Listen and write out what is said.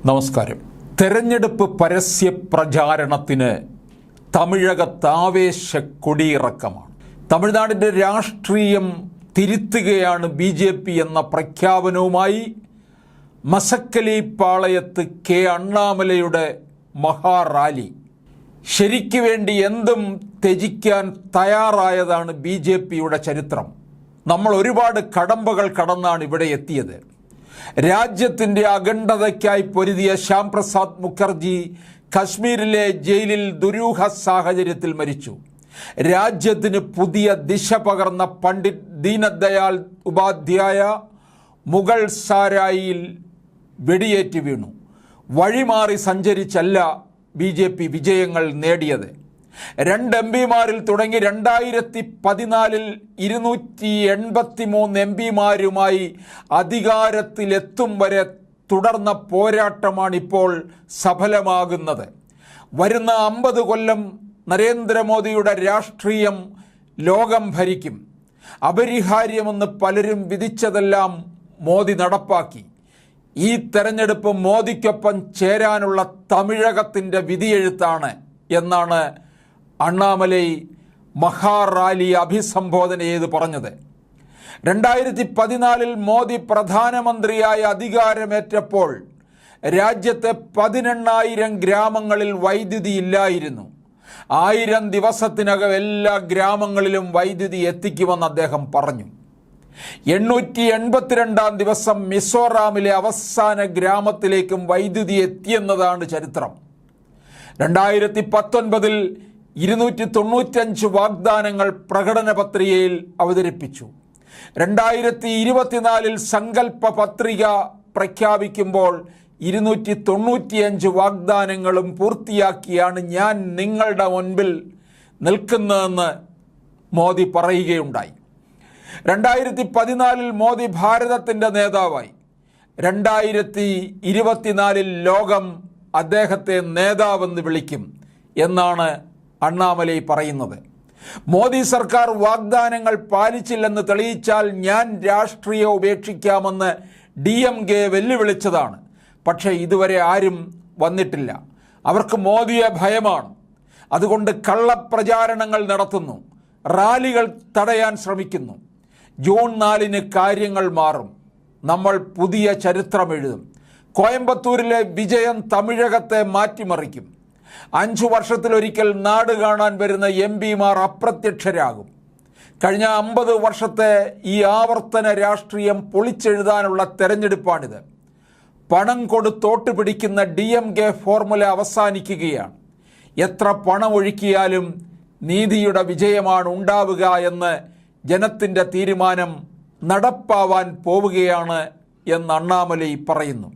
നമസ്കാരം. തെരഞ്ഞെടുപ്പ് പരസ്യ പ്രചാരണത്തിന് തമിഴകത്ത് ആവേശ കൊടിയിറക്കമാണ്. തമിഴ്നാടിൻ്റെ രാഷ്ട്രീയം തിരുത്തുകയാണ് BJP എന്ന പ്രഖ്യാപനവുമായി മസക്കലി പാളയത്ത് കെ അണ്ണാമലയുടെ മഹാറാലി. ശരിക്കു വേണ്ടി എന്തും ത്യജിക്കാൻ തയ്യാറായതാണ് BJPയുടെ ചരിത്രം. നമ്മൾ ഒരുപാട് കടമ്പകൾ കടന്നാണ് ഇവിടെ എത്തിയത്. രാജ്യത്തിൻ്റെ അഖണ്ഡതയ്ക്കായി പൊരുതിയ ശ്യാം പ്രസാദ് മുഖർജി കശ്മീരിലെ ജയിലിൽ ദുരൂഹ സാഹചര്യത്തിൽ മരിച്ചു. രാജ്യത്തിന് പുതിയ ദിശ പകർന്ന പണ്ഡിറ്റ് ദീനദയാൽ ഉപാധ്യായ മുഗൾ സാരായിൽ വെടിയേറ്റ് വീണു. വഴിമാറി സഞ്ചരിച്ചല്ല BJP വിജയങ്ങൾ നേടിയത്. 2 MPമാരിൽ തുടങ്ങി 2014 283 MPമാരുമായി അധികാരത്തിലെത്തും വരെ തുടർന്ന പോരാട്ടമാണിപ്പോൾ സഫലമാകുന്നത്. വരുന്ന 50 കൊല്ലം നരേന്ദ്രമോദിയുടെ രാഷ്ട്രീയം ലോകം ഭരിക്കും. അപരിഹാര്യമെന്ന് പലരും വിധിച്ചതെല്ലാം മോദി നടപ്പാക്കി. ഈ തെരഞ്ഞെടുപ്പ് മോദിക്കൊപ്പം ചേരാനുള്ള തമിഴകത്തിൻ്റെ വിധിയെഴുത്താണ് എന്നാണ് അണ്ണാമലൈ മഹാറാലിയെ അഭിസംബോധന ചെയ്ത് പറഞ്ഞത്. 2014 മോദി പ്രധാനമന്ത്രിയായി അധികാരമേറ്റപ്പോൾ രാജ്യത്തെ 18,000 ഗ്രാമങ്ങളിൽ വൈദ്യുതി ഇല്ലായിരുന്നു. 1000 ദിവസത്തിനകം എല്ലാ ഗ്രാമങ്ങളിലും വൈദ്യുതി എത്തിക്കുമെന്ന് അദ്ദേഹം പറഞ്ഞു. 882-ാം ദിവസം മിസോറാമിലെ അവസാന ഗ്രാമത്തിലേക്കും വൈദ്യുതി എത്തിയെന്നതാണ് ചരിത്രം. 2019 295 വാഗ്ദാനങ്ങൾ പ്രകടന പത്രികയിൽ അവതരിപ്പിച്ചു. 2024 സങ്കല്പ പത്രിക പ്രഖ്യാപിക്കുമ്പോൾ 295 വാഗ്ദാനങ്ങളും പൂർത്തിയാക്കിയാണ് ഞാൻ നിങ്ങളുടെ മുൻപിൽ നിൽക്കുന്നതെന്ന് മോദി പറയുകയുണ്ടായി. 2014 മോദി ഭാരതത്തിൻ്റെ നേതാവായി. 2024 ലോകം അദ്ദേഹത്തെ നേതാവെന്ന് വിളിക്കും എന്നാണ് അണ്ണാമലൈ പറയുന്നത്. മോദി സർക്കാർ വാഗ്ദാനങ്ങൾ പാലിച്ചില്ലെന്ന് തെളിയിച്ചാൽ ഞാൻ രാഷ്ട്രീയം ഉപേക്ഷിക്കാമെന്ന് DMK വെല്ലുവിളിച്ചതാണ്. പക്ഷേ ഇതുവരെ ആരും വന്നിട്ടില്ല. അവർക്ക് മോദിയെ ഭയമാണ്. അതുകൊണ്ട് കള്ളപ്രചാരണങ്ങൾ നടത്തുന്നു, റാലികൾ തടയാൻ ശ്രമിക്കുന്നു. ജൂൺ 4 കാര്യങ്ങൾ മാറും. നമ്മൾ പുതിയ ചരിത്രം എഴുതും. കോയമ്പത്തൂരിലെ വിജയം തമിഴകത്തെ മാറ്റിമറിക്കും. 5 വർഷത്തിലൊരിക്കൽ നാട് കാണാൻ വരുന്ന MPമാർ അപ്രത്യക്ഷരാകും. കഴിഞ്ഞ 50 വർഷത്തെ ഈ ആവർത്തന രാഷ്ട്രീയം പൊളിച്ചെഴുതാനുള്ള തെരഞ്ഞെടുപ്പാണിത്. പണം കൊടുത്തോട്ട് പിടിക്കുന്ന DMK ഫോർമുല അവസാനിക്കുകയാണ്. എത്ര പണം ഒഴുക്കിയാലും നീതിയുടെ വിജയമാണ് ഉണ്ടാവുക എന്ന് ജനത്തിൻ്റെ തീരുമാനം നടപ്പാവാൻ പോവുകയാണ് എന്ന് അണ്ണാമലൈ പറയുന്നു.